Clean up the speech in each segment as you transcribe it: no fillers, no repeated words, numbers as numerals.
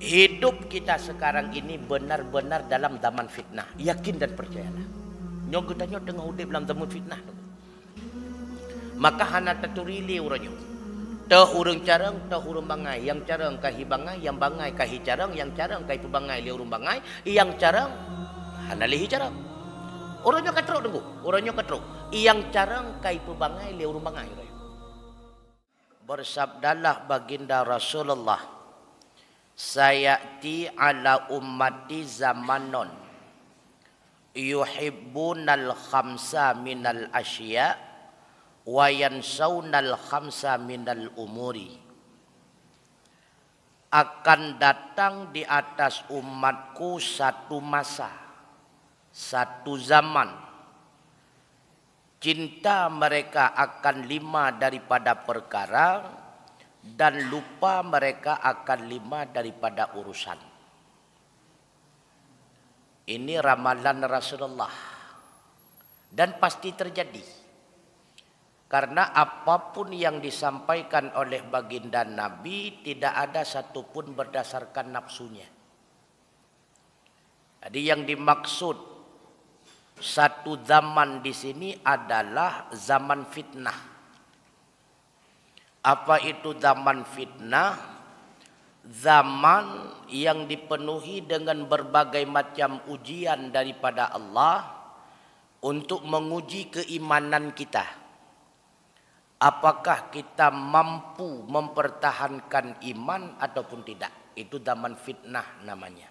Hidup kita sekarang ini benar-benar dalam zaman fitnah. Yakin dan percayalah. Nyong kita tengah hidup dalam zaman fitnah. Maka hana taturili uranyo. Teh urang carang, teh urang bangai. Yang carang kahi bangai, yang bangai kahi carang, yang carang kahi pebangai li urang bangai, yang carang hana lihi carang. Uranyo katrok tunggu, uranyo katrok. Yang carang kahi pebangai li urang bangai. Bersabdalah baginda Rasulullah, sayati ala ummati zamanon yuhibbunal khamsa minal asya wa yansawnal khamsa minal umuri. Akan datang di atas umatku satu masa, satu zaman, cinta mereka akan 5 daripada perkara dan lupa mereka akan 5 daripada urusan. Ini ramalan Rasulullah dan pasti terjadi. Karena apapun yang disampaikan oleh baginda Nabi tidak ada satupun berdasarkan nafsunya. Jadi yang dimaksud satu zaman di sini adalah zaman fitnah. Apa itu zaman fitnah? Zaman yang dipenuhi dengan berbagai macam ujian daripada Allah untuk menguji keimanan kita. Apakah kita mampu mempertahankan iman ataupun tidak? Itu zaman fitnah namanya.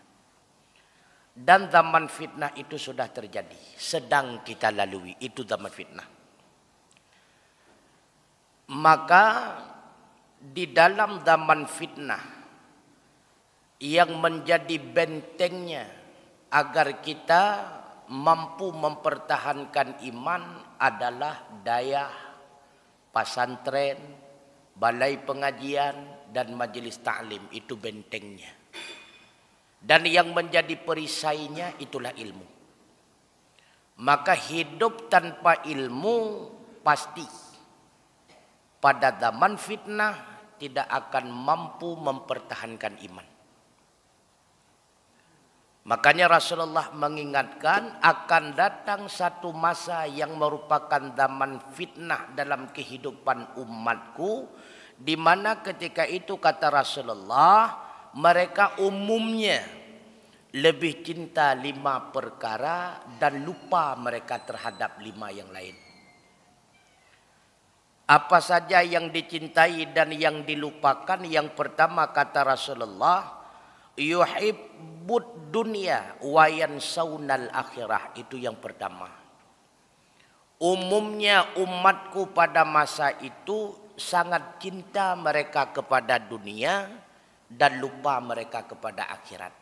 Dan zaman fitnah itu sudah terjadi, sedang kita lalui. Itu zaman fitnah. Maka di dalam zaman fitnah yang menjadi bentengnya agar kita mampu mempertahankan iman adalah daya pesantren, balai pengajian dan majelis ta'lim. Itu bentengnya. Dan yang menjadi perisainya itulah ilmu. Maka hidup tanpa ilmu pasti pada zaman fitnah tidak akan mampu mempertahankan iman. Makanya Rasulullah mengingatkan akan datang satu masa yang merupakan zaman fitnah dalam kehidupan umatku, di mana ketika itu kata Rasulullah, mereka umumnya lebih cinta 5 perkara dan lupa mereka terhadap 5 yang lain. Apa saja yang dicintai dan yang dilupakan? Yang pertama kata Rasulullah, yuhibbud dunya wa yansawnal akhirah. Itu yang pertama. Umumnya umatku pada masa itu sangat cinta mereka kepada dunia dan lupa mereka kepada akhirat.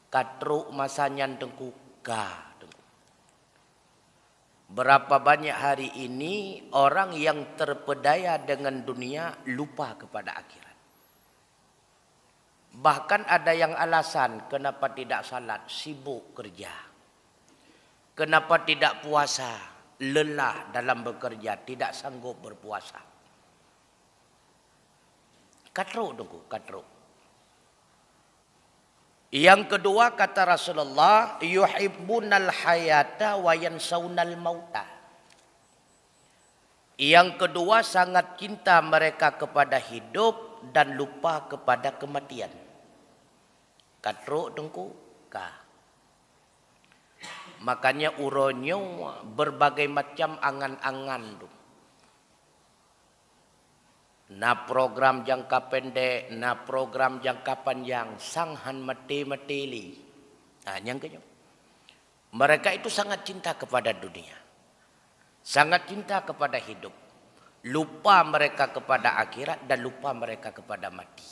Katruk masanya tengku ka. Berapa banyak hari ini orang yang terpedaya dengan dunia lupa kepada akhirat. Bahkan ada yang alasan kenapa tidak salat, sibuk kerja. Kenapa tidak puasa, lelah dalam bekerja, tidak sanggup berpuasa. Katruk tunggu, katruk. Yang kedua kata Rasulullah, yuhibbunal hayata wa yansawnal mauta. Yang kedua sangat cinta mereka kepada hidup dan lupa kepada kematian. Katruk tengku ka. Makanya uronyo berbagai macam angan-angan tu. Na program jangka pendek, na program jangka panjang, sanghan mati-matili. Nah, yang kedua. Mereka itu sangat cinta kepada dunia. Sangat cinta kepada hidup. Lupa mereka kepada akhirat dan lupa mereka kepada mati.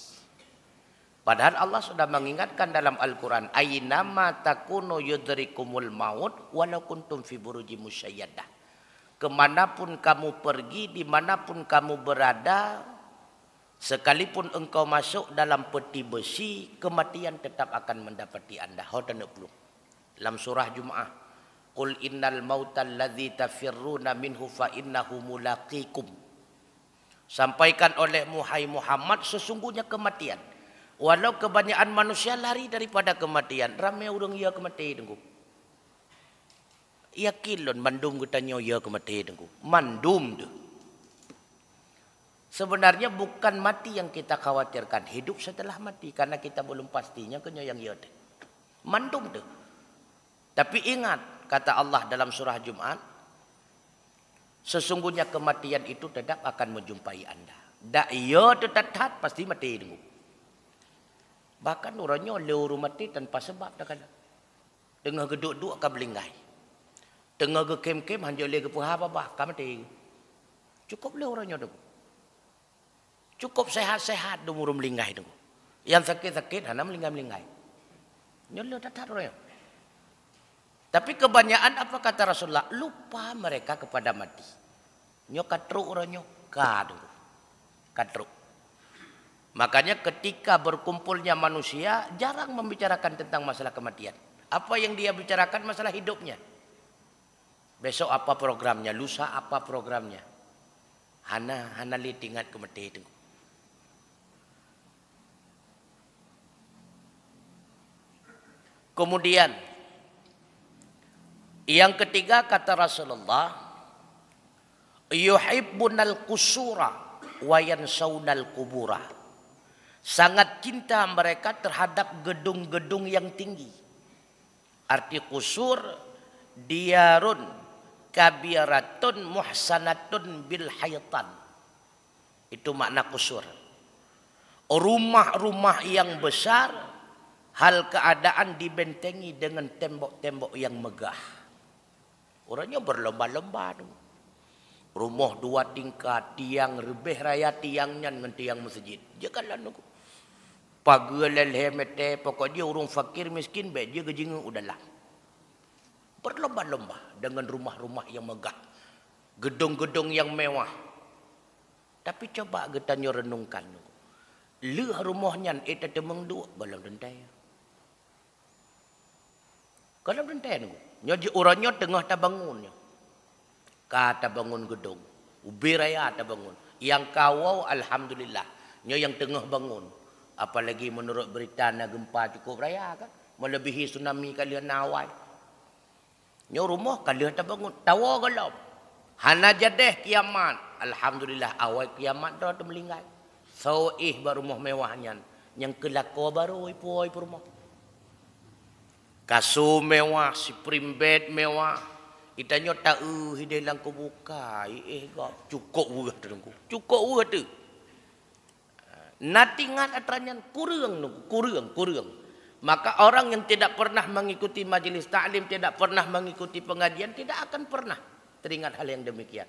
Padahal Allah sudah mengingatkan dalam Al-Quran, Aynama takunu yudrikumul maut walau kuntum fi burujim musyayyadah. Kemanapun kamu pergi, dimanapun kamu berada, sekalipun engkau masuk dalam peti besi, kematian tetap akan mendapati anda. Dalam surah Jum'ah, Qul innal mautal ladzi tafirruna minhu fa innahu mulaqikum. Sampaikan oleh Muhammad, sesungguhnya kematian. Walau kebanyakan manusia lari daripada kematian, ramai orang ia kematian tengku. Yakin lon mandum katanya ia kematian tengku. Mandum tu. Sebenarnya bukan mati yang kita khawatirkan, hidup setelah mati, karena kita belum pastinya kena yang ia tu. Mandum tu. Tapi ingat kata Allah dalam surah Jumat, sesungguhnya kematian itu tetap akan menjumpai anda. Dak ia tu tetap pasti mati dulu. Bahkan orangnya lewat mati tanpa sebab dah kala. Tengah geduk-duk akan belinggai. Tengah ke kem-kem hanya le ke puha apa akan mati. Cukup le orangnya tu. Cukup sehat-sehat dulu murum melinggai dulu. Yang sakit-sakit hanya melinggai-melinggai. Nyolo tetap orangnya. Tapi kebanyakan apa kata Rasulullah? Lupa mereka kepada mati. Nyo katruk orangnya kadu. Katruk. Makanya ketika berkumpulnya manusia jarang membicarakan tentang masalah kematian. Apa yang dia bicarakan masalah hidupnya. Besok apa programnya, lusa apa programnya. Hana li tingkat kematian itu. Kemudian yang ketiga kata Rasulullah, yuhibbunal qusura wa yansaunal qubura. Sangat cinta mereka terhadap gedung-gedung yang tinggi. Arti qusur, diarun kabiratun muhsanatun bil haytan. Itu makna qusur. Rumah-rumah yang besar, hal keadaan dibentengi dengan tembok-tembok yang megah. Orangnya berlomba-lomba tu. Rumah 2 tingkat, tiang lebih raya tiangnya dengan tiang masjid. Janganlah nunggu. Pagi lelhemete, pokoknya orang fakir miskin, baik dia gejingan udahlah. Berlomba-lomba dengan rumah-rumah yang megah. Gedung-gedung yang mewah. Tapi coba kita renungkan. Leh rumahnya, itu temeng dua, balam dentai. Kalau dentai nunggu. Nyoji orangnya tengah tak bangunnya. Kata bangun gedung. Ubi raya tak bangun. Yang kawau alhamdulillah. Nyo yang tengah bangun. Apalagi menurut berita na gempa cukup raya kan. Melebihi tsunami kalian nawai. Nyo rumah kalian tak bangun. Tawa gelap. Hana jadeh kiamat. Alhamdulillah awal kiamat dah termelingkai. Sawih baru rumah mewahnya. Yang kelakor baru ipu rumah. Kasur mewah, spring bed mewah. Itanya tak hidelang ko buka. Gap cukup urah tu. Cukup urah tu. Natingan atranyan kurang. Maka orang yang tidak pernah mengikuti majlis taklim, tidak pernah mengikuti pengajian, tidak akan pernah teringat hal yang demikian.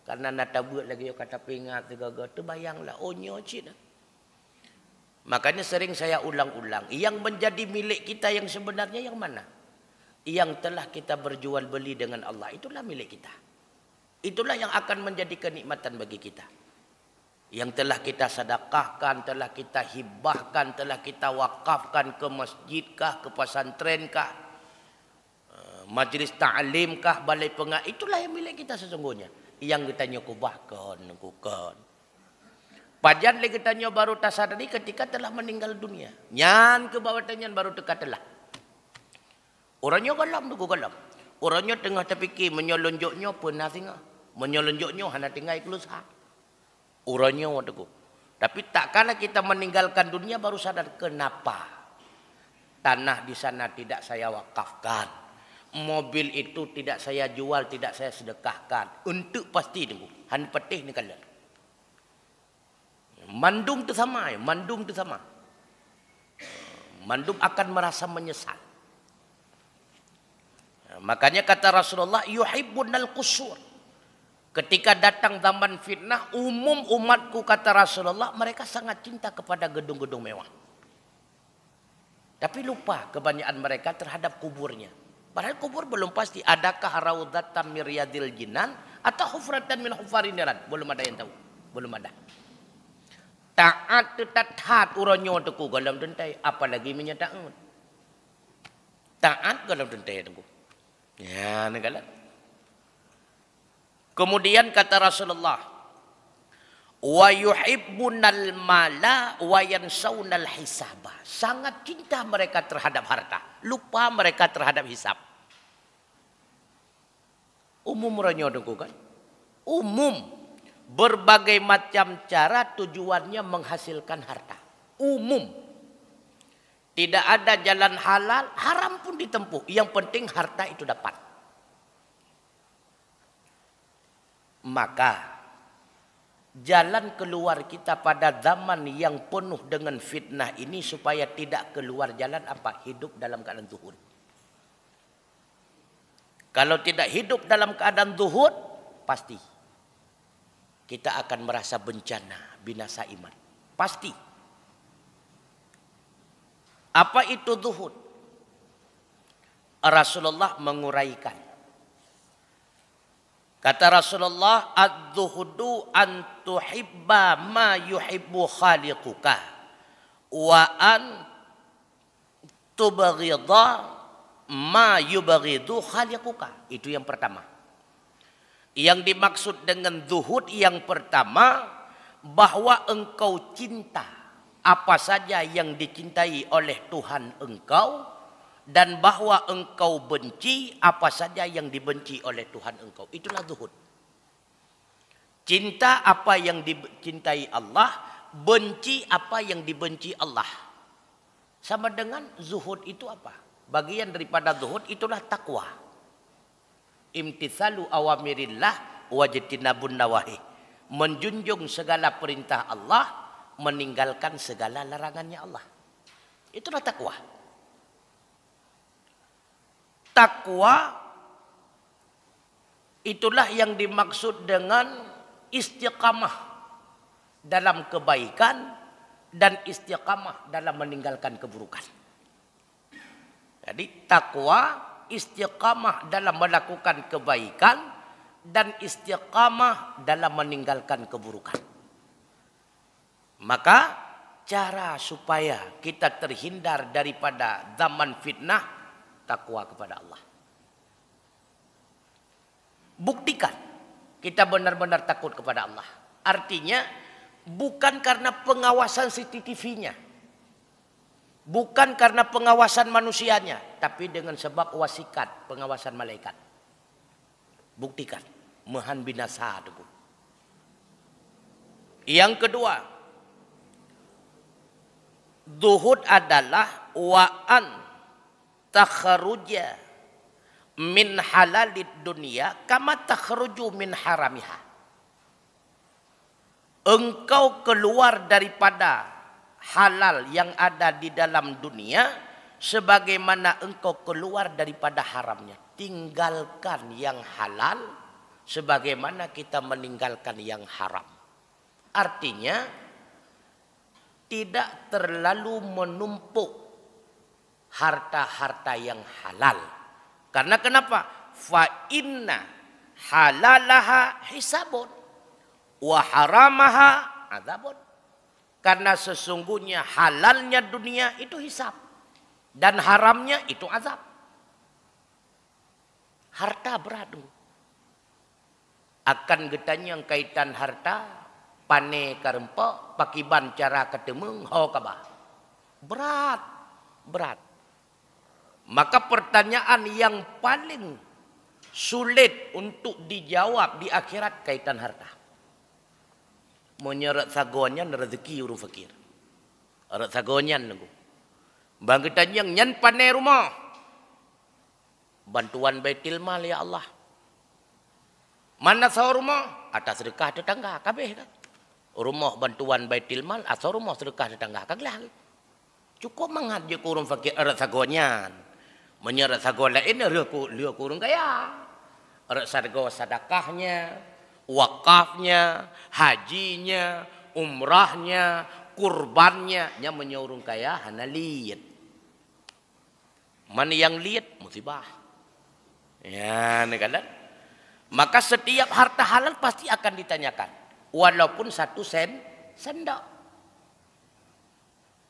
Karena nata buat lagi yo kata pingat segala tu bayanglah onyo cina. Makanya sering saya ulang-ulang, yang menjadi milik kita yang sebenarnya yang mana? Yang telah kita berjual beli dengan Allah, itulah milik kita. Itulah yang akan menjadi kenikmatan bagi kita. Yang telah kita sedekahkan, telah kita hibahkan, telah kita wakafkan ke masjidkah, ke pesantrenkah, majlis ta'limkah, balai pengajian, itulah yang milik kita sesungguhnya. Yang kita nyukubahkan. Pajan lagi tanya baru tasadari ketika telah meninggal dunia. Nyan ke bawah tanyan baru dekat telah. Orangnya galam tu galam. Orangnya tengah terfikir menyolonjoknya pernah tinggal. Menyolonjoknya hana tinggal kelusa. Orangnya tu. Tapi tak kala kita meninggalkan dunia baru sadar kenapa. Tanah di sana tidak saya wakafkan. Mobil itu tidak saya jual, tidak saya sedekahkan. Untuk pasti tu. Han petih ni kala. Mandum tu sama. Mandum akan merasa menyesal. Makanya kata Rasulullah, yuhibbunal qusur. Ketika datang zaman fitnah, umum umatku kata Rasulullah, mereka sangat cinta kepada gedung-gedung mewah. Tapi lupa kebanyakan mereka terhadap kuburnya. Padahal kubur belum pasti. Adakah raudatan miryadil jinan atau hufratan min hufarin niran? Belum ada yang tahu. Belum ada. Taat tetat uranyo teku galam dentai, apalagi menyatakan. Taat galam dentai teku. Ya, negala. Kemudian kata Rasulullah, Wa yuhibbunal mala wa yansawnal hisaba. Sangat cinta mereka terhadap harta, lupa mereka terhadap hisab. Umum ranyodoku kan? Umum. Berbagai macam cara tujuannya menghasilkan harta. Umum. Tidak ada jalan halal, haram pun ditempuh. Yang penting harta itu dapat. Maka jalan keluar kita pada zaman yang penuh dengan fitnah ini supaya tidak keluar jalan apa? Hidup dalam keadaan zuhud. Kalau tidak hidup dalam keadaan zuhud, pasti kita akan merasa bencana, binasa iman. Pasti. Apa itu zuhud? Rasulullah menguraikan. Kata Rasulullah, "Az-zuhudu an tuhibba ma yuhibbu khaliquka wa an tubghidha ma yubghidu khaliquka." Itu yang pertama. Yang dimaksud dengan zuhud yang pertama, bahwa engkau cinta apa saja yang dicintai oleh Tuhan engkau, dan bahwa engkau benci apa saja yang dibenci oleh Tuhan engkau. Itulah zuhud. Cinta apa yang dicintai Allah, benci apa yang dibenci Allah. Sama dengan zuhud itu apa? Bagian daripada zuhud itulah takwa. Imtithalu awamirillah wajtinabun nawahi. Menjunjung segala perintah Allah, meninggalkan segala larangannya Allah. Itulah takwa. Takwa itulah yang dimaksud dengan istiqamah dalam kebaikan dan istiqamah dalam meninggalkan keburukan. Jadi takwa istiqamah dalam melakukan kebaikan dan istiqamah dalam meninggalkan keburukan. Maka cara supaya kita terhindar daripada zaman fitnah, takwa kepada Allah. Buktikan kita benar-benar takut kepada Allah. Artinya bukan karena pengawasan CCTV-nya, bukan karena pengawasan manusianya, tapi dengan sebab wasikat pengawasan malaikat. Buktikan, mahan binasa teguh. Yang kedua, zuhud adalah wa'an takhruja min halalid dunia kama takhruju min haramiha. Engkau keluar daripada halal yang ada di dalam dunia sebagaimana engkau keluar daripada haramnya. Tinggalkan yang halal sebagaimana kita meninggalkan yang haram. Artinya tidak terlalu menumpuk harta-harta yang halal. Karena kenapa? Fa inna halalaha hisabun wa haramaha adzabun. Karena sesungguhnya halalnya dunia itu hisab dan haramnya itu azab. Harta berat. Akan getanya yang kaitan harta, pane karempa, pakiban cara ketemeng, ho kabah. Berat, berat. Maka pertanyaan yang paling sulit untuk dijawab di akhirat kaitan harta. Menyeret sagonyan rezeki urung fakir. Arat sagonyan nunggu. Bangkitan yang nyan pandai rumah. Bantuan baitil mal ya Allah. Mana sahur rumah? Atas sedekah tetangga kabeh kan. Rumah bantuan baitil mal atau rumah sedekah tetangga kaglah. Cukup mangat je kurung fakir arat sagonyan. Menyeret sagon lain dia kurung kaya. Arat sago sedekahnya, wakafnya, hajinya, umrahnya, kurbannya, nya menyorong kaya hana liat. Mana yang liat musibah. Ya, negalan. Maka setiap harta halal pasti akan ditanyakan, walaupun 1 sendok.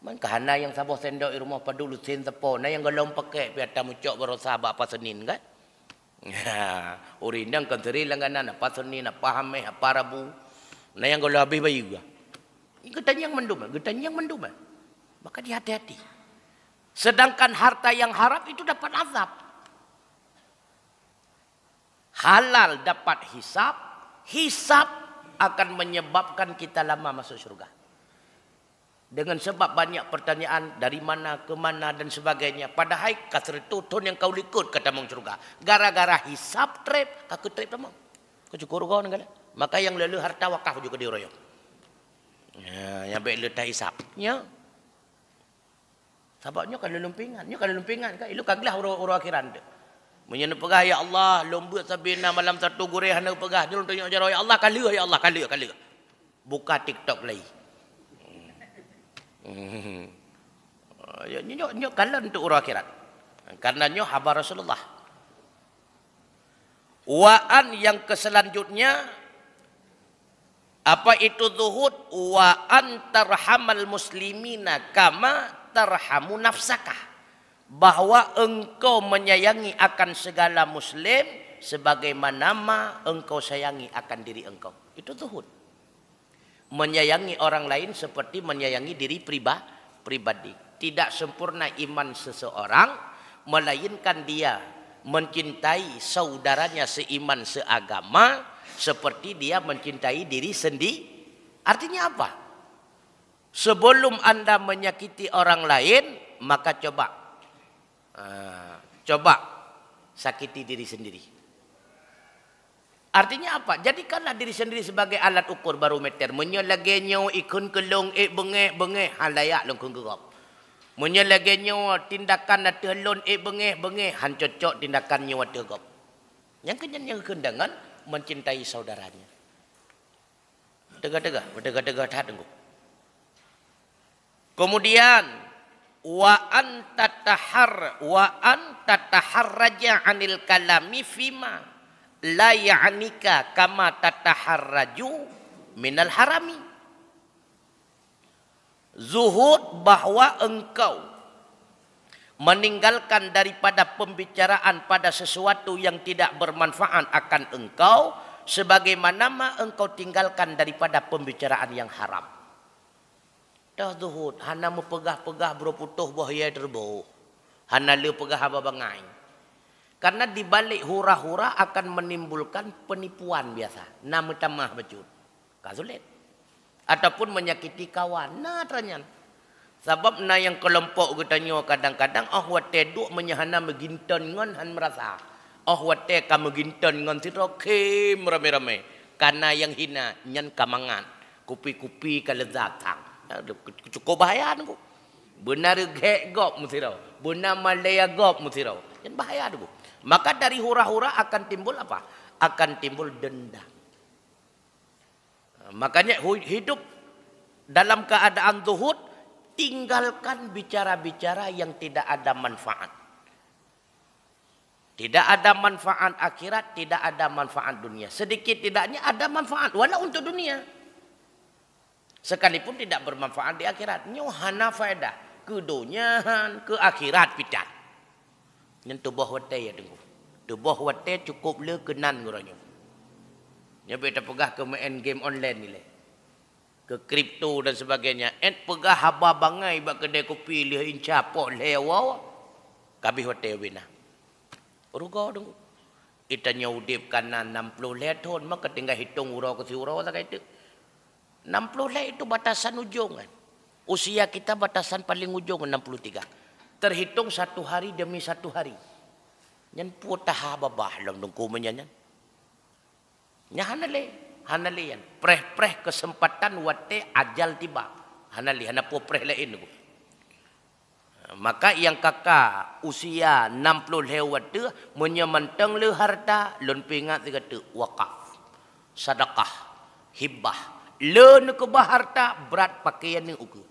Man kahana yang sabah sendok di rumah padulu sen tepo, na yang galong pakai biar tamu cok berosa apa Senin kan? Ya, urinang kenteri langganan apa Senin apa Hameh apa Rabu. Nah yang kalau habis bayi juga. Getanya yang mendum, getanya yang mendum. Maka dia hati-hati. Sedangkan harta yang haram itu dapat azab. Halal dapat hisab, hisab akan menyebabkan kita lama masuk surga. Dengan sebab banyak pertanyaan dari mana ke mana dan sebagainya. Padahal kasretutun yang kau likut kata mong surga. Gara-gara hisab trap, aku trap tamang. Kau cukur kau negara. Maka yang lalu harta wakaf juga diroyok. Ya, yang baik letak hisab. Ya. Sebabnya kalau lumpingan, kan ilu kaglah uru akhiran tu. Menyana pegah ya Allah, lomba sabina malam satu gurih hana pegah. Nyuruh tunjuk jaro ya Allah kali ya Allah kali. Buka TikTok lagi. Nyok kalan untuk uru akhirat. Karena nyok habar Rasulullah. Waan yang keselanjutnya apa itu zuhud? Wa antarhamal muslimina kama tarhamu nafsaka. Bahwa engkau menyayangi akan segala muslim sebagaimana engkau sayangi akan diri engkau. Itu zuhud. Menyayangi orang lain seperti menyayangi diri pribadi. Tidak sempurna iman seseorang melainkan dia mencintai saudaranya seiman seagama seperti dia mencintai diri sendiri. Artinya apa? Sebelum Anda menyakiti orang lain, maka coba sakiti diri sendiri. Artinya apa? Jadikanlah diri sendiri sebagai alat ukur barometer. Menyelagenyo ikun kelong bengeh halayak lengkung gerap. Menyelagenyo tindakan telon bengeh han cocok tindakannya wategop. Yang kendangan mencintai saudaranya. Tega-tega tengok. Kemudian wa anta taharraja 'anil kalami fima la ya'nika kama tataharraju minal harami. Zuhud bahwa engkau meninggalkan daripada pembicaraan pada sesuatu yang tidak bermanfaat akan engkau sebagaimana engkau tinggalkan daripada pembicaraan yang haram. Dah zuhud, hana mu pegah-pegah berputuh bahaya terbo. Hana le pegah ababangai. Karena di balik hura-hura akan menimbulkan penipuan biasa. Nama tamah bajut. Kasulit. Ataupun menyakiti kawan. Nah ternyata. Sebab na yang kelompok katanya kadang-kadang wate duk menyahana meginton ngon han merasa. Wate ka meginton ngon siro kem rame-rame. Karena yang hina nyan kamangan. Kupi-kupi kalezatang. Cukup bahaya tu. Benar gek gop musirau. Benar malaya gop musirau. Yang bahaya tu. Maka dari hura-hura akan timbul apa? Akan timbul dendam. Makanya hidup dalam keadaan zuhud, tinggalkan bicara-bicara yang tidak ada manfaat. Tidak ada manfaat akhirat, tidak ada manfaat dunia. Sedikit tidaknya ada manfaat, walau untuk dunia. Sekalipun tidak bermanfaat di akhirat. Nyohana faedah. Ke dunia, ke akhirat pitat. Yang tubuh wate ya tunggu. Tubuh wate cukup le kenan ngorangnya. Nya beta pegah ke main game online ni le. Ke kripto dan sebagainya. Pegah haba bangai bak kedai kopi le incapok lewa. Kabih wate wina. Ruga tunggu. Itanya udip kanan 60 leton maka tinggal hitung urau ke si urau tak itu. 60 leh itu batasan ujung kan. Usia kita batasan paling ujung 63. Terhitung satu hari demi satu hari. Nyan putah babah lang nungku menyanyan. Nya hanale yan. Preh kesempatan wate ajal tiba. Hanali hana preh lain tu. Maka yang kakak usia 60 lewat tu menyemantang le harta lon pingat kata wakaf. Sedekah, hibah. Le ke harta berat pakaian ni ukur.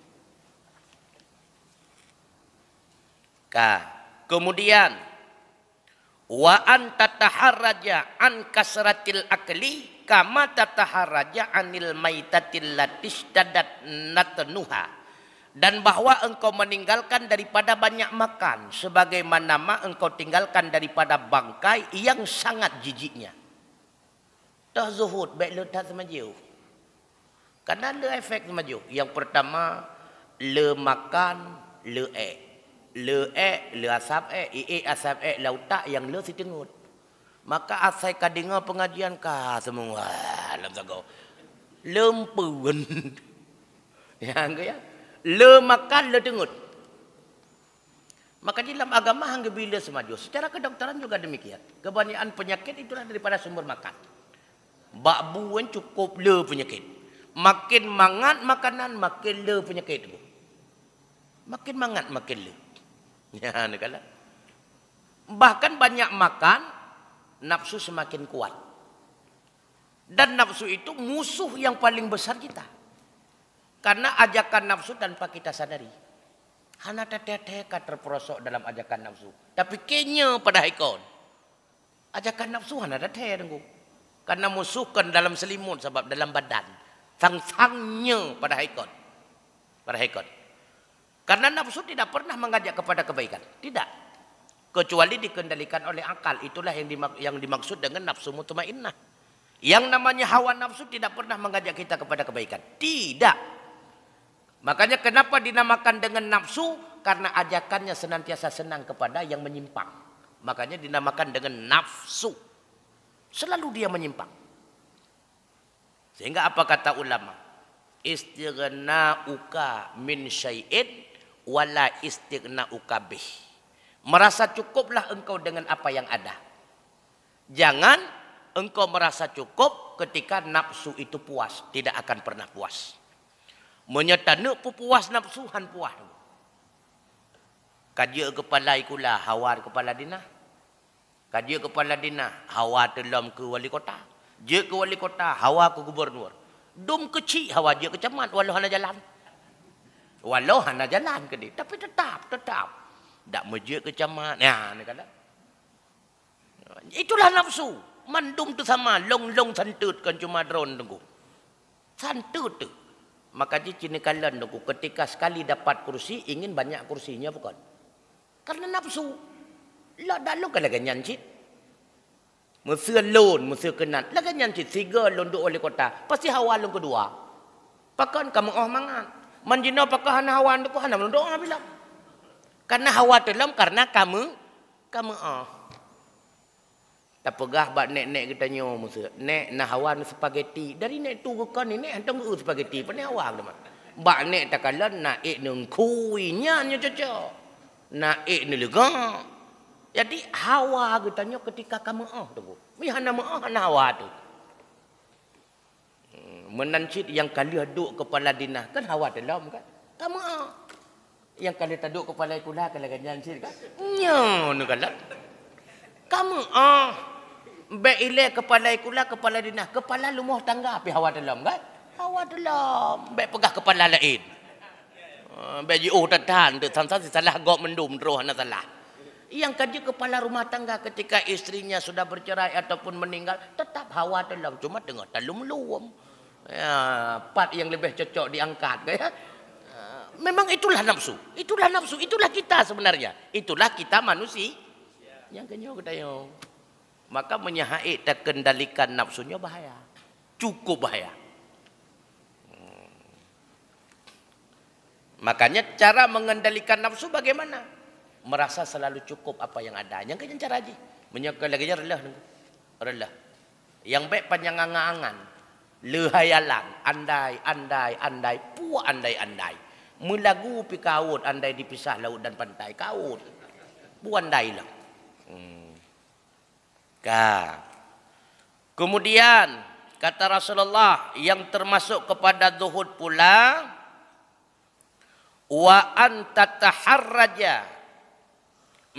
Kemudian wa anta taharraja an kasratil akli kama tataharraja anil maitatil latis dadat natnuha. Dan bahwa engkau meninggalkan daripada banyak makan sebagaimana engkau tinggalkan daripada bangkai yang sangat jijiknya. Dah zuhud baik letak sama jauh. Karena le efek maju. Yang pertama, le makan, le le asap asap lautak yang le si tengut. Maka asai kadinga pengajian ka semua dalam sago. Lempun. Ya. Le makan, le tengut. Maka dalam agama hangga bila semaju. Secara kedokteran juga demikian. Kebanyakan penyakit itulah daripada sumber makan. Bak buan cukup le penyakit. Makin mangat makanan, makin le penyakit itu. Makin mangat, makin le. Ya, nakala. Bahkan banyak makan, nafsu semakin kuat. Dan nafsu itu musuh yang paling besar kita. Karena ajakan nafsu tanpa kita sadari. Hana teteh terperosok dalam ajakan nafsu. Tapi kenya pada ikon. Ajakan nafsu hana teteh tengku. Karena musuhkan dalam selimut sebab dalam badan. Sang-sangnya pada ikon. Pada ikon. Karena nafsu tidak pernah mengajak kepada kebaikan. Tidak. Kecuali dikendalikan oleh akal. Itulah yang dimaksud dengan nafsu mutmainnah. Yang namanya hawa nafsu tidak pernah mengajak kita kepada kebaikan. Tidak. Makanya kenapa dinamakan dengan nafsu? Karena ajakannya senantiasa senang kepada yang menyimpang. Makanya dinamakan dengan nafsu. Selalu dia menyimpang. Sehingga apa kata ulama? Istighna'uka min syai'in wala istighna'uka bih. Merasa cukuplah engkau dengan apa yang ada. Jangan engkau merasa cukup ketika nafsu itu puas. Tidak akan pernah puas. Menyetana puas nafsuhan puas. Kaji kepala ikulah hawa kepala dinah. Kaji kepala dinah hawa telam ke wali kota. Je ke wali kota hawa ke gubernur. Dum kecil hawa je ke camat walau hana jalan. Walau hana jalan ke dia. Tapi tetap. Tak meje ke camat. Ya, ni kata. Itulah nafsu. Mandum tu sama. Long santut kan cuma drone tunggu. Santut tu. Maka dia cinikalan tunggu. Ketika sekali dapat kursi, ingin banyak kursinya bukan. Karena nafsu. Lah dah lo kan lagi nyancit. Musuh lon, musuh kenat. Lagi nyancit. Siga lon duk oleh kota. Pasti hawa lon kedua. Pakan kamu mangan. Manjina pakah hana hawa tu hana doa bilang. Karena hawa telam karena kamu tak pegah bak nek kita nyo musuh. Nek na hawa nu spaghetti. Dari nek tu kan ni nek antang spaghetti pani hawa dah. Bak nek takalan na nung kuinya nyo cocok. Na ni lega. Jadi hawa kita nyo ketika kamu tu. Mi hana hana hawa tu. Menancit yang kali aduk kepala dinah kan hawa dalam kan. Kamu yang kali taduk kepala ikulah kalau ganyan sir kan. Nyo nu kalah. Kamu Baik ilai kepala ikulah kepala dinah. Kepala lumah tangga api hawa dalam kan? Hawa dalam. Baik pegah kepala lain. Baik tatan. Sampai salah gok mendum roh na salah. Yang kerja kepala rumah tangga ketika istrinya sudah bercerai ataupun meninggal. Tetap hawa dalam. Cuma tengah talum-luam. Ya, part yang lebih cocok diangkat. Ya. Memang itulah nafsu. Itulah nafsu. Itulah kita sebenarnya. Itulah kita manusia. Yang kenyau ketayau. Maka menyahai terkendalikan nafsunya bahaya. Cukup bahaya. Makanya cara mengendalikan nafsu bagaimana? Merasa selalu cukup apa yang ada. Yang kenyang cara aja. Menyokal lagi relah. Yang baik panjang angan-angan. Lehayalan. Andai. Puak andai. Melagu pi kaut. Andai dipisah laut dan pantai. Kaut. Puak andai lah. Kemudian kata Rasulullah yang termasuk kepada zuhud pula wa anta taharraja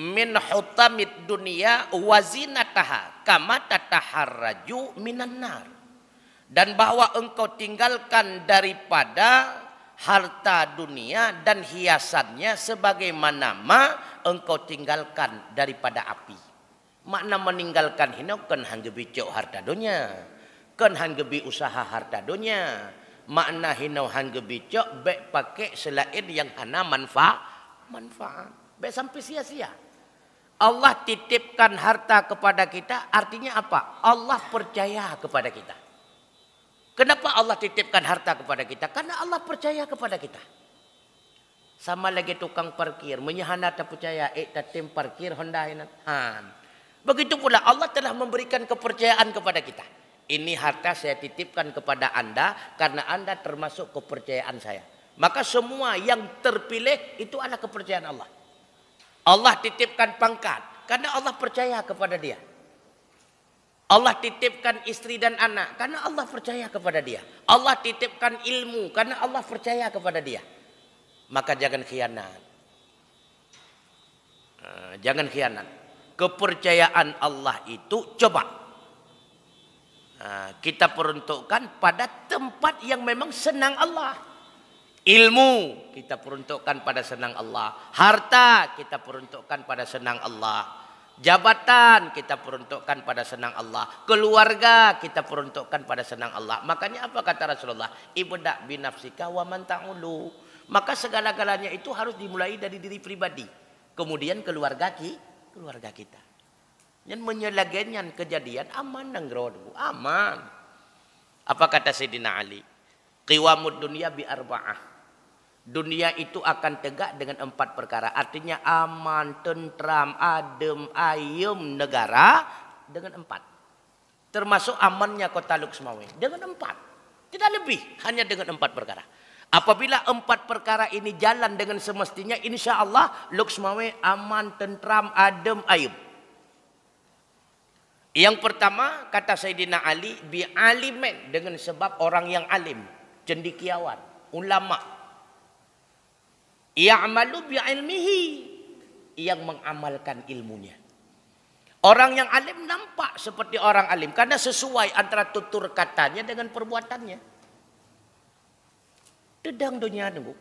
min hutamid dunia wa zinataha kama tataharraju minan nar, dan bahwa engkau tinggalkan daripada harta dunia dan hiasannya sebagaimana engkau tinggalkan daripada api. Makna meninggalkan hina kan hangge bicok harta dunia, kan hangge bi usaha harta dunia. Makna hina hangge bicok baik pakai selain yang hana manfaat. Baik sampai sia-sia. Allah titipkan harta kepada kita, artinya apa? Allah percaya kepada kita. Kenapa Allah titipkan harta kepada kita? Karena Allah percaya kepada kita. Sama lagi tukang parkir, menyahana tak percaya, tatim parkir Honda ini. Begitu pula Allah telah memberikan kepercayaan kepada kita. Ini harta saya titipkan kepada Anda karena Anda termasuk kepercayaan saya. Maka semua yang terpilih itu adalah kepercayaan Allah. Allah titipkan pangkat karena Allah percaya kepada dia. Allah titipkan istri dan anak karena Allah percaya kepada dia. Allah titipkan ilmu karena Allah percaya kepada dia. Maka jangan khianat. Jangan khianat. Kepercayaan Allah itu coba kita peruntukkan pada tempat yang memang senang Allah. Ilmu kita peruntukkan pada senang Allah. Harta kita peruntukkan pada senang Allah. Jabatan kita peruntukkan pada senang Allah. Keluarga kita peruntukkan pada senang Allah. Makanya apa kata Rasulullah? Ibda' binafsika wa man ta'ulu. Maka segala-galanya itu harus dimulai dari diri pribadi. Kemudian keluarga kita. Yang menyelagenyan kejadian aman nanggrodu. Aman. Apa kata Sayyidina Ali? Qiwamud dunia bi arba'ah. Dunia itu akan tegak dengan 4 perkara. Artinya aman, tentram, adem, ayem negara dengan 4. Termasuk amannya kota Luxmawe dengan 4. Tidak lebih, hanya dengan 4 perkara. Apabila 4 perkara ini jalan dengan semestinya, insya Allah Luxmawe aman, tentram, adem, ayem. Yang pertama kata Sayyidina Ali, bi alimen, dengan sebab orang yang alim, cendekiawan, ulama. Ya'malu bi ilmihi, yang mengamalkan ilmunya. Orang yang alim nampak seperti orang alim karena sesuai antara tutur katanya dengan perbuatannya. Dedang dunia nunggu.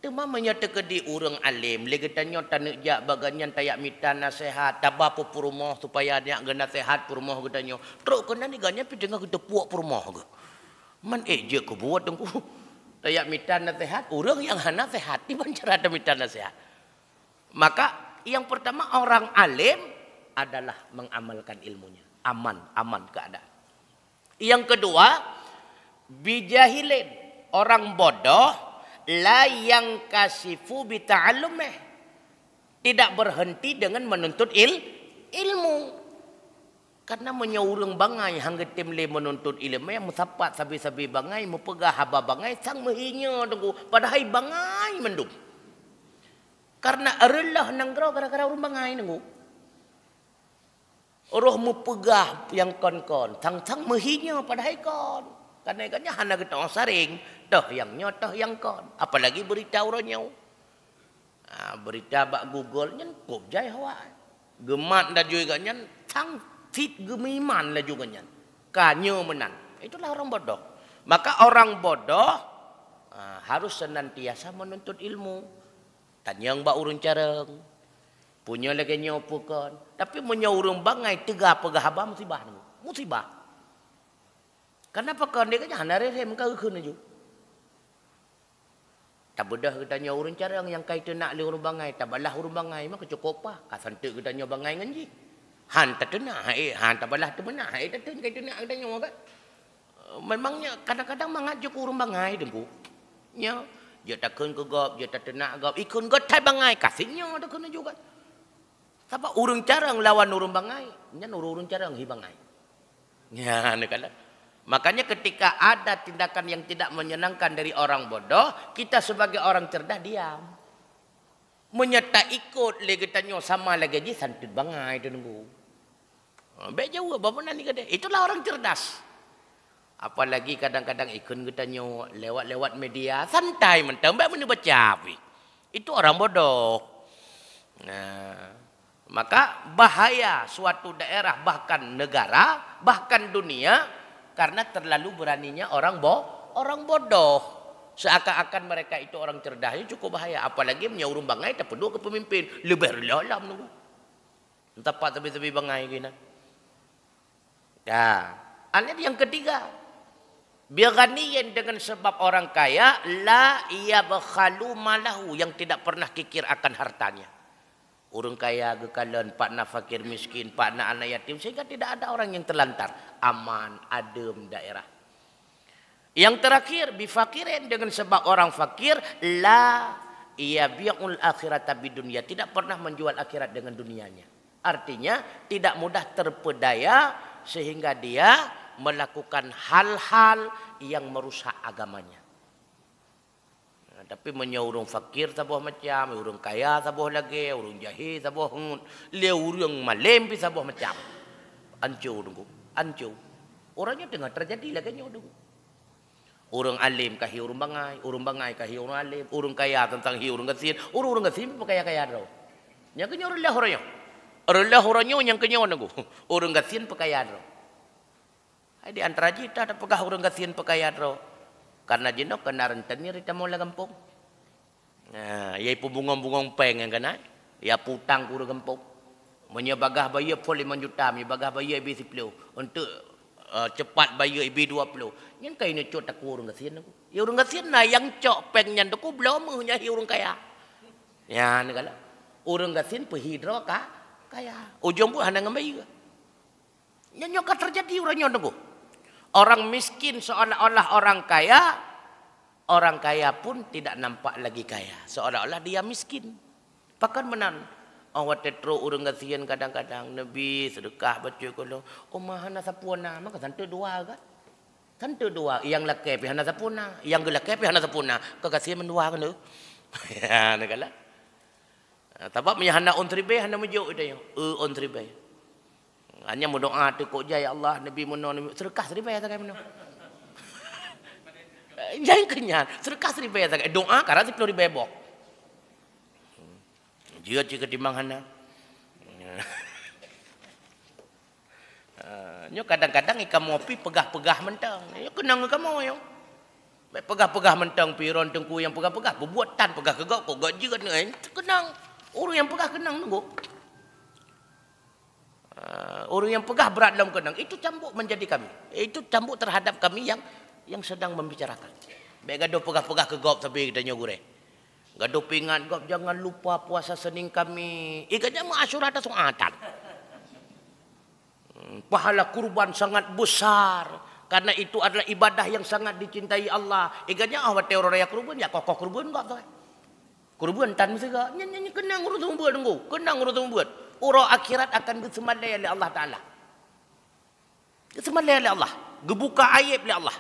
Tema menyatakan di orang alim, lagi tanya tanah jak baganyan tayak mita nasihat, tabah purumah supaya dia gena sehat purumah katanya. Teruk kena ni ganya pi dengar kita puak purumah ke. Man je ke buat tunggu. Tayak mita nasihat, orang yang hana sehat di bancara ada mita nasihat. Maka yang pertama orang alim adalah mengamalkan ilmunya. Aman keadaan. Yang kedua, bijahilin, orang bodoh, la yang kasifu bita'allumeh, tidak berhenti dengan menuntut ilmu. Karena menyaurang bangai hangga timle menuntut ilmu yang musapat sabi-sabi bangai mupegah haba bangai sang mehinya tunggu padahal bangai mendung. Karena relah nanggrau gara-gara urang bangai nunggu. Roh mupegah yang kon-kon sang mehinya padahal kon. Karena ikannya hana kita saring toh yang nyotoh yang kon. Apalagi berita urangnya. Berita bak Google nyen kop jai hawa. Gemat dah juga nyen sang fit gemiman lah juga nyan. Kanyo menan. Itulah orang bodoh. Maka orang bodoh harus senantiasa menuntut ilmu. Tanya yang bak urun careng. Punya lagi nyopukan. Tapi menyaurung bangai tegah pegah abah musibah. Musibah. Kenapa kan dia kata hanare mereka ukun aja. Tak bedah kita nyaurung careng yang kaitan nak le urun bangai. Tak balah urun bangai maka cukup apa. Kasantek kita nyaw bangai nganji. Han tak kena, han tak balah tu benar, tak kena kaitan nak kita nyaw kan. Memangnya kadang-kadang mengajuk urun bangai dengku. Nya, dia tak kena gegap, dia tak kena gegap. Ikun got tai bangai kasihnya tak kena juga. Sebab urung carang lawan urung bangai, nyan urung carang hi bangai. Ya, ni kala. Makanya ketika ada tindakan yang tidak menyenangkan dari orang bodoh, kita sebagai orang cerdas diam. Menyerta ikut lagi tanya sama lagi je santut bangai tu nunggu. Baik jauh apa ni kata. Itulah orang cerdas. Apalagi kadang-kadang ikut kita tanya lewat media santai mentang baik mana baca api. Itu orang bodoh. Nah, maka bahaya suatu daerah bahkan negara bahkan dunia karena terlalu beraninya orang bodoh. Seakan-akan mereka itu orang cerdas, itu cukup bahaya. Apalagi menyaurung bangai tak perlu ke pemimpin. Lebih lalam nunggu. Entah pak tepi-tepi bangai gini. Ya, aneh yang ketiga. Biganiyan dengan sebab orang kaya la yabkhalu malahu, yang tidak pernah kikir akan hartanya. Orang kaya gekalan, pak na fakir miskin, pak na anak yatim, sehingga tidak ada orang yang terlantar. Aman, adem daerah. Yang terakhir, bifakirin, dengan sebab orang fakir, la yabi'ul akhirata bidunya, tidak pernah menjual akhirat dengan dunianya. Artinya tidak mudah terpedaya sehingga dia melakukan hal-hal yang merusak agamanya. Nah, tapi menyorong fakir sabuh macam, urang kaya sabuh lagi, urang jahil sabuh ngut, le urang malempi sabuh macam. Ancur dengku, ancur. Orangnya tengah terjadi lagi nyodoh. Orang alim kahi orang bangai kahi orang alim, orang kaya tentang hi orang gasin, orang gasin pekaya-kaya ro. Yang kenyo orang lah orangnya. Orang lah orangnya yang kenyo nengku. Orang gasin pekaya ro. Di antara kita ada pegah orang gasin pekaya ro. Karena jenok kena rentenir kita mau kampung. Nah, ya ipu bungong-bungong peng yang kena, ya putang ku kampung. Menyebagah bayar 5 juta, menyebagah bayar ibi 10 untuk cepat bayar ibi 20. Yang kaya ni cok tak urang gasin aku. Ya urang gasin na yang cok pengnya tu belum nya urang kaya. Ya negala. Urang gasin pehidro ka kaya. Ujung pun hana ngambai ke. Nya nyoka terjadi urangnya tu. Orang miskin seolah-olah orang kaya pun tidak nampak lagi kaya. Seolah-olah dia miskin. Pakan menan. Awak tetro urang gasin kadang-kadang Nabi sedekah baca kalau mahana sapuana maka santu dua kan. Santu dua yang laki pihana sapuna, yang gelaki pihana sapuna. Kekasih mendua kan tu. Ya negala. Sebab hana on tribe hana mejuk itu yo. On tribe. Hanya berdoa tu kok jaya Allah Nabi mono sedekah seribu ya tak mono. Jangan kenyang, sedekah seribu ya tak doa karena 10 ribu bok. Dia jika timang hana. Nyo kadang-kadang ikan mopi pegah-pegah mentang. Yo kenang kamu yo. Pegah-pegah mentang piron tengku yang pegah-pegah perbuatan pegah kegak kok gak juga ni. Kenang. Orang yang pegah kenang tunggu. Orang yang pegah berat dalam kenang itu cambuk menjadi kami. Itu cambuk terhadap kami yang sedang membicarakan. Baik gaduh pegah-pegah kegak tapi kita nyogure. Gaduh pingat gop jangan lupa puasa Senin kami. Ikatnya mau Asyura ada Jumatan. Pahala kurban sangat besar karena itu adalah ibadah yang sangat dicintai Allah. Ikatnya awat teror ya kurban ya kokoh kurban gop tu. Kurban tan mesti gak nyanyi kenang urut buat tunggu. Kenang urut buat. Ura akhirat akan disemadai oleh Allah Taala. Disemadai oleh Allah. Gebuka aib oleh Allah.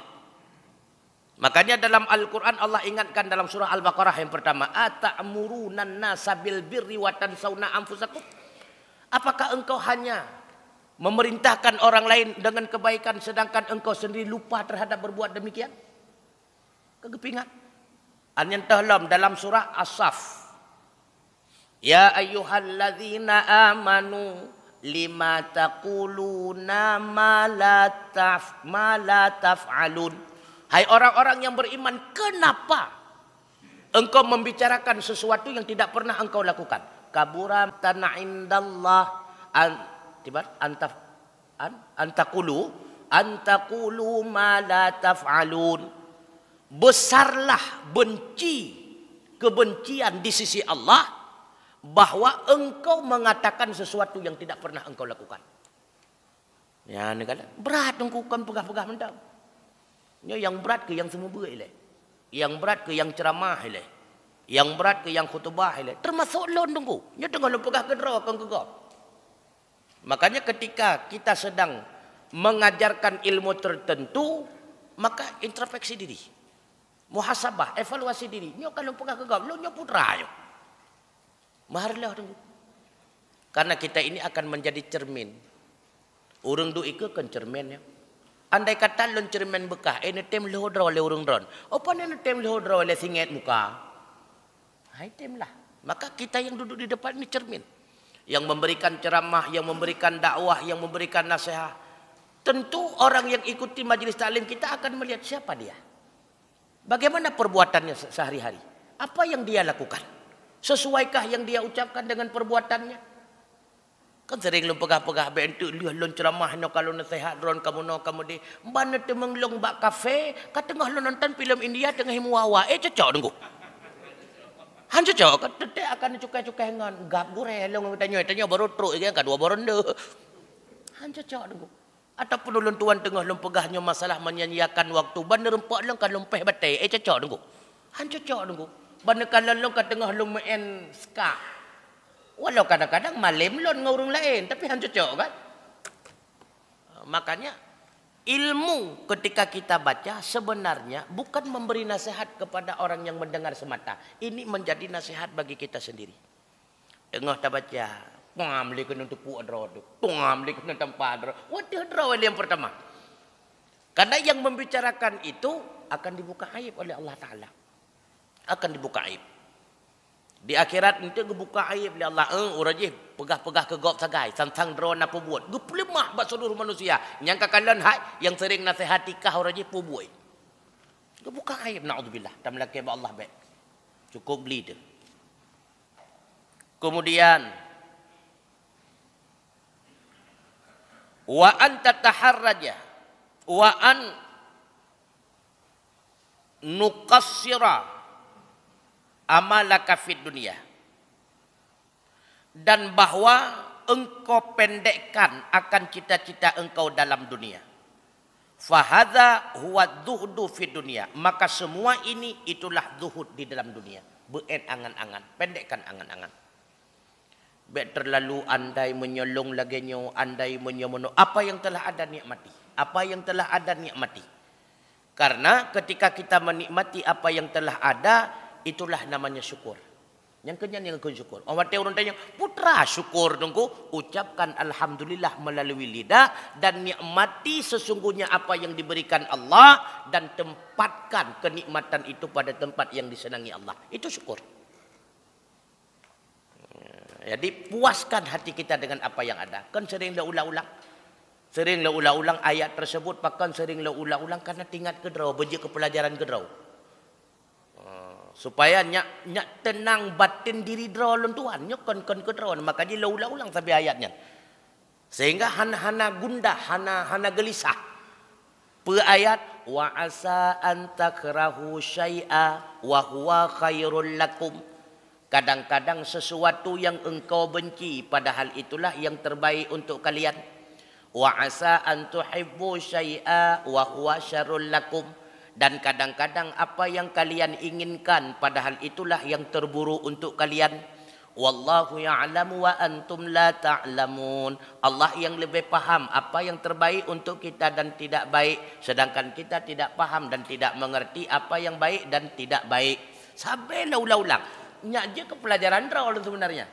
Makanya dalam Al-Quran Allah ingatkan dalam surah Al-Baqarah yang pertama. Ata'murunan nasa bil birri wa tansawna anfusakum. Apakah engkau hanya memerintahkan orang lain dengan kebaikan sedangkan engkau sendiri lupa terhadap berbuat demikian? Kegepingat. An yang dalam surah As-Saff. Ya ayyuhalladzina amanu lima taquluna ma la taf'alun. Hai orang-orang yang beriman, kenapa engkau membicarakan sesuatu yang tidak pernah engkau lakukan? Kabura tana indallah antaqulu ma la taf'alun. Besarlah kebencian di sisi Allah bahwa engkau mengatakan sesuatu yang tidak pernah engkau lakukan. Ya negara berat engkau kan pegah-pegah mentang. Yang berat ke yang semua berilai. Yang berat ke yang ceramah ilai. Yang berat ke yang khutbah ilai. Termasuk lon tunggu. Nya tengah lu pegah kedra kan kegap. Makanya ketika kita sedang mengajarkan ilmu tertentu, maka introspeksi diri. Muhasabah, evaluasi diri. Nya kalau pegah kegap, lu nya putra yo. Maharlah tunggu. Karena kita ini akan menjadi cermin. Urang du ike kan cermin ya. Andai kata lon cermin bekah, ini tem lehodra oleh urang dron. Apa ni tem lehodra oleh singet muka? Hai tem lah. Maka kita yang duduk di depan ini cermin. Yang memberikan ceramah, yang memberikan dakwah, yang memberikan nasihat. Tentu orang yang ikuti majelis taklim kita akan melihat siapa dia. Bagaimana perbuatannya sehari-hari. Apa yang dia lakukan. Sesuaikah yang dia ucapkan dengan perbuatannya. Kan sering lu pegah-pegah bentuk lu lon ceramah no kalau nasihat dron kamu no kamu di mana temeng long bak kafe kat tengah lu nonton filem India tengah himuawa cocok dengku. Han cocok kat tete akan cukai-cukai ngan gap gure long tanya baru truk kan dua boronde. Han cocok dengku. Ataupun ulun tuan tengah lempegahnya masalah menyanyiakan waktu. Bana rempak lang kan lempeh batai. Cocok dengku. Han cocok dengku. Bana kalan lang kan tengah lumayan ska. Walau kadang-kadang malim lon dengan orang lain. Tapi han cocok kan. Makanya ilmu ketika kita baca sebenarnya bukan memberi nasihat kepada orang yang mendengar semata. Ini menjadi nasihat bagi kita sendiri. Tengah tak baca. Pengamli kena tepuk adra tu. Pengamli kena tempat adra. Wadah adra yang pertama. Karena yang membicarakan itu akan dibuka aib oleh Allah Ta'ala. Akan dibuka aib. Di akhirat nanti dibuka aib oleh Allah. Orang je pegah-pegah ke gop sagai. Santang drone apa buat. Geplemah buat seluruh manusia. Yang kakalan hai. Yang sering nasihati kah orang je pubuai. Dibuka aib. Na'udzubillah. Tak melaki Allah baik. Cukup beli tu. Kemudian. Wa an tataharraja wa an nuqassira amalaka fid dunia, dan bahwa engkau pendekkan akan cita-cita engkau dalam dunia. Fahadha huwa zuhdu fid dunia, maka semua ini itulah zuhud di dalam dunia. Be'en angan-angan, pendekkan angan-angan. Baik terlalu andai menyolong laginya, andai menyomono. Apa yang telah ada nikmati. Apa yang telah ada nikmati. Karena ketika kita menikmati apa yang telah ada, itulah namanya syukur. Yang kenyang yang syukur. Orang tanya, putra syukur dongku. Ucapkan alhamdulillah melalui lidah. Dan nikmati sesungguhnya apa yang diberikan Allah. Dan tempatkan kenikmatan itu pada tempat yang disenangi Allah. Itu syukur. Jadi puaskan hati kita dengan apa yang ada. Kan seringlah ulang-ulang. Seringlah ulang-ulang ayat tersebut. Bahkan seringlah ulang-ulang karena tingkat kedrau. Beja ke pelajaran kedrau. Supaya nyak tenang batin diri draw lentuan. Nyak kon kedrau. Maka dia ulang-ulang sampai ayatnya. Sehingga hana gundah, hana gelisah. Per ayat. Wa asa an takrahu syai'a wa huwa khairul lakum. Kadang-kadang sesuatu yang engkau benci, padahal itulah yang terbaik untuk kalian. Wa asa an tuhibbu syai'a wa huwa syarrul lakum. Dan kadang-kadang apa yang kalian inginkan, padahal itulah yang terburuk untuk kalian. Wallahu ya'lamu wa antum la ta'lamun. Allah yang lebih paham apa yang terbaik untuk kita dan tidak baik. Sedangkan kita tidak paham dan tidak mengerti apa yang baik dan tidak baik. Sampailah ulang-ulang. Nyak je ke pelajaran draw sebenarnya.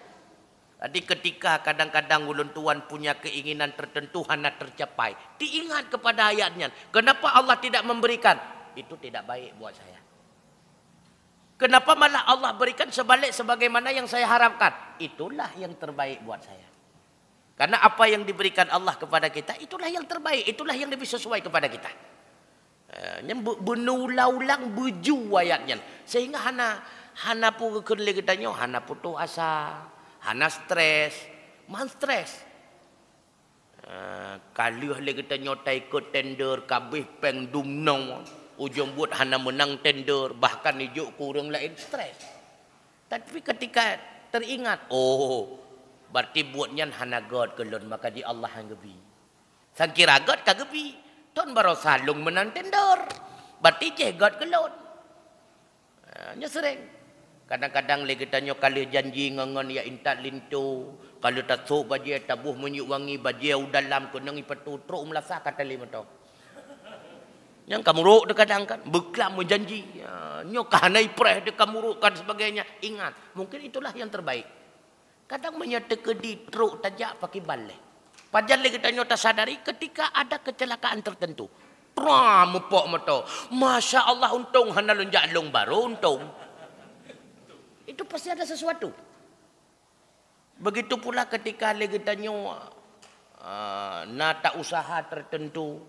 Jadi ketika kadang-kadang ulun tuan punya keinginan tertentu hendak tercapai, diingat kepada ayatnya. Kenapa Allah tidak memberikan? Itu tidak baik buat saya. Kenapa malah Allah berikan sebalik sebagaimana yang saya harapkan? Itulah yang terbaik buat saya. Karena apa yang diberikan Allah kepada kita, itulah yang terbaik. Itulah yang lebih sesuai kepada kita. Benulau-ulang buju ayatnya. Sehingga hana pu kerle kita nyo, hana putus asa, hana stres, man stres. Kalau le kita nyotai ke tender, kabeh peng dumnong, ujung buat hana menang tender, bahkan ijuk kurang lain stres. Tapi ketika teringat, oh, berarti buatnya hana God kelon, maka di Allah yang gebi. Sang kira God kagebi, ton baru salung menang tender, berarti je God kelon. Nya sering. Kadang-kadang lagi tanya kalau janji ngangan ya intat lintu. Kalau tak sok baju tabuh menyuk wangi baju dalam kenang ipetu truk melasa kata lima tau. Yang kamu ruk dekat kan beklam menjanji. Nyok kanai preh de kamu ruk kan sebagainya. Ingat, mungkin itulah yang terbaik. Kadang menyata ke di truk tajak pakai balik. Padahal lagi tanya tak sadari ketika ada kecelakaan tertentu. Prah mupok mata. Masya Allah untung hana lonjak long baru untung. Itu pasti ada sesuatu. Begitu pula ketika lagi tanya nata usaha tertentu,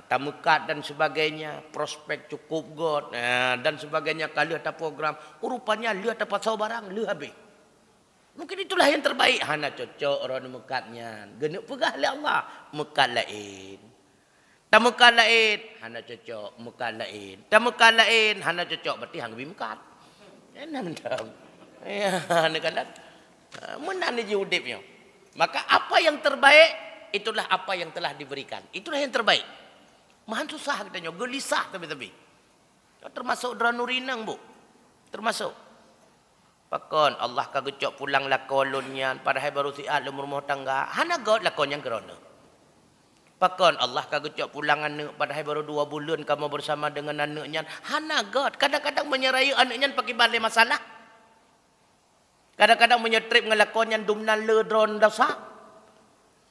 tamukat dan sebagainya, prospek cukup god dan sebagainya, kali ada program, rupanya lihat dapat saw barang, lihat habis. Mungkin itulah yang terbaik. Hana cocok orang mekatnya. Genuk pegah oleh Allah, mekat lain. Tamukat lain, hana cocok, mekat lain. Tamukat lain, hana cocok, berarti hang lebih mekat. Enam. Ya, nak menang je udipnya. Maka apa yang terbaik itulah apa yang telah diberikan. Itulah yang terbaik. Mahan susah katanya, gelisah tapi. Termasuk dranurinang bu. Termasuk. Pakon Allah kagecok pulang lakolunnya padahal baru siat rumah tangga. Hana god lakon yang kerana. Pakon Allah kagecok pulang anak padahal baru 2 bulan kamu bersama dengan anaknya. Hana god. Kadang-kadang menyerayu anaknya pakai balai masalah. Kadang-kadang menyetrip ngelakonnya dumna ledron dosa.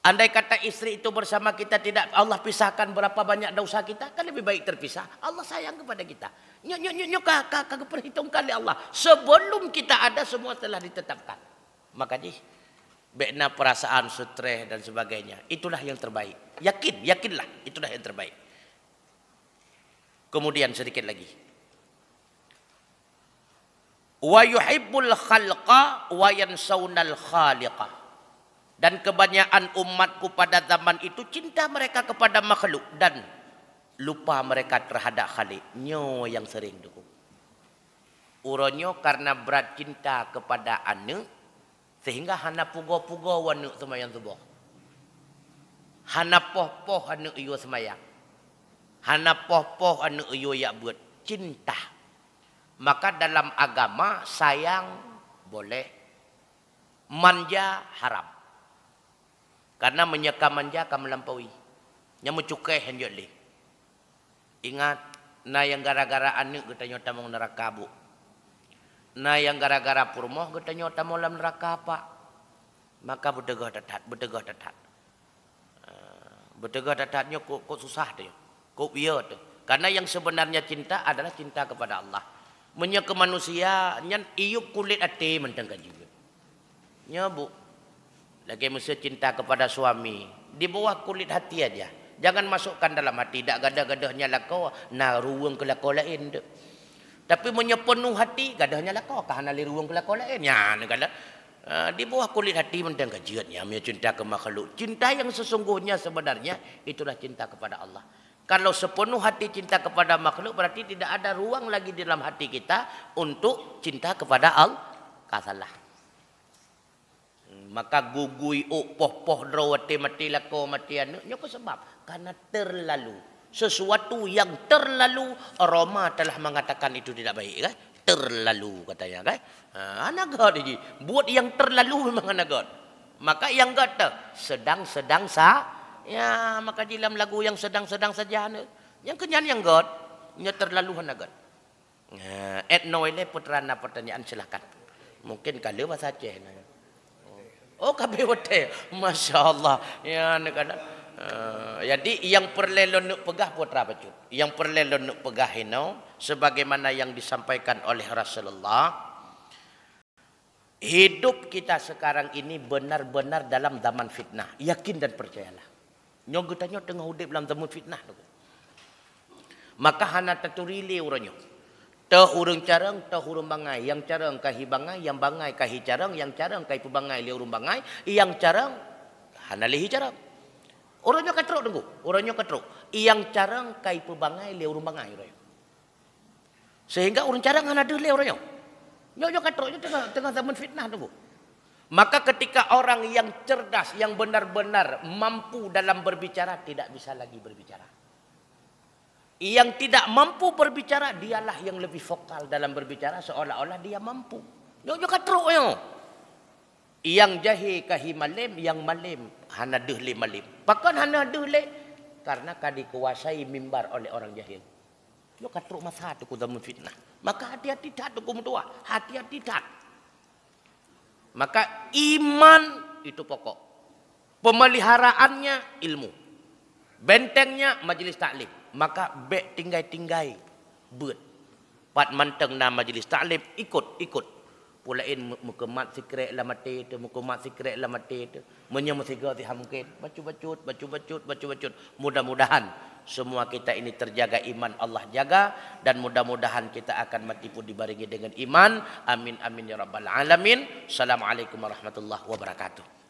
Andai kata istri itu bersama kita tidak Allah pisahkan berapa banyak dosa kita, kan lebih baik terpisah. Allah sayang kepada kita. Kagak perhitungkan oleh Allah. Sebelum kita ada semua telah ditetapkan. Maka bekna perasaan stres dan sebagainya. Itulah yang terbaik. Yakinlah itulah yang terbaik. Kemudian sedikit lagi. Wa yuhibbul khalqa wa yansawnal khaliqa. Dan kebanyakan umatku pada zaman itu cinta mereka kepada makhluk dan lupa mereka terhadap Khalik. Nyo yang sering dukung. Uronyo karena berat cinta kepada anu sehingga hana pugo-pugo wanu semayang subuh. Hana poh-poh anu iyo semayang. Hana poh-poh anu iyo yak buat cinta. Maka dalam agama sayang boleh, manja haram. Karena menyeka manja akan melampaui. Yang mencukai hendak le. Ingat, na yang gara-gara anak kita nyota mau neraka bu. Na yang gara-gara purmoh kita nyota mau dalam neraka apa? Maka bertegah tetat. Bertegah tetatnya kok susah tu. Kok biar tu. Karena yang sebenarnya cinta adalah cinta kepada Allah. Menyeka manusia, nyan iup kulit hati mentengkan juga. Nya bu. Lagi mesti cinta kepada suami. Di bawah kulit hati aja. Jangan masukkan dalam hati. Tak gadah-gadahnya lakau. Nah ruang ke lakau lain. Tapi menyepenuh hati. Gadahnya lakau. Kahana li ruang ke lakau lain. Ya, di bawah kulit hati mentang kajiannya. Dia cinta ke makhluk. Cinta yang sesungguhnya sebenarnya. Itulah cinta kepada Allah. Kalau sepenuh hati cinta kepada makhluk. Berarti tidak ada ruang lagi di dalam hati kita. Untuk cinta kepada Allah. Kasalah. Maka gugui poh drawati mati lako mati anu nyo sebab karena terlalu sesuatu yang terlalu Roma telah mengatakan itu tidak baik kan terlalu katanya kan anak god ini buat yang terlalu memang anak god maka yang kata sedang-sedang ya maka dalam lagu yang sedang-sedang saja yang kenyan yang god nya terlalu anak god etno ile putrana pertanyaan silakan mungkin kalau bahasa Aceh oh kabeh wete. Masya-Allah. Ya kadang jadi yang perlelon nuk pegah putra pecut. Yang perlelon nuk pegah hino sebagaimana yang disampaikan oleh Rasulullah. Hidup kita sekarang ini benar-benar dalam zaman fitnah. Yakin dan percayalah. Nyo tanya tengah hidup dalam zaman fitnah tu. Maka hana taturili uranyo. Tah urang carang, tah urang bangai. Yang carang kahi bangai, yang bangai kahi carang, yang carang kahi pebangai li urang bangai, yang carang hana lihi carang. Orangnya katruk tunggu, orangnya katruk. Yang carang kahi pebangai li urang bangai urang. Sehingga urang carang hana deule orangnya. Nyo katruknya tengah zaman fitnah tunggu. Maka ketika orang yang cerdas, yang benar-benar mampu dalam berbicara tidak bisa lagi berbicara. Yang tidak mampu berbicara dialah yang lebih vokal dalam berbicara seolah-olah dia mampu. Yo katruk yo. Yang jahi kahi malim, yang malim hana dehle malim. Pakan hana dehle karena kadi kuasai mimbar oleh orang jahil. Yo katruk masa tu ku zaman fitnah. Maka hati-hati tat tu tua, hati-hati tat. Maka iman itu pokok. Pemeliharaannya ilmu. Bentengnya majelis taklim. Maka bek tinggai-tinggai bet. Pat manteng na majlis taklim ikut. Pulain mukemat sikrek la mati tu, mukemat sikrek la mati tu. Menye mesiga ti hamket. Bacu-bacut. Mudah-mudahan semua kita ini terjaga iman Allah jaga dan mudah-mudahan kita akan mati pun dibarengi dengan iman. Amin amin ya rabbal alamin. Assalamualaikum warahmatullahi wabarakatuh.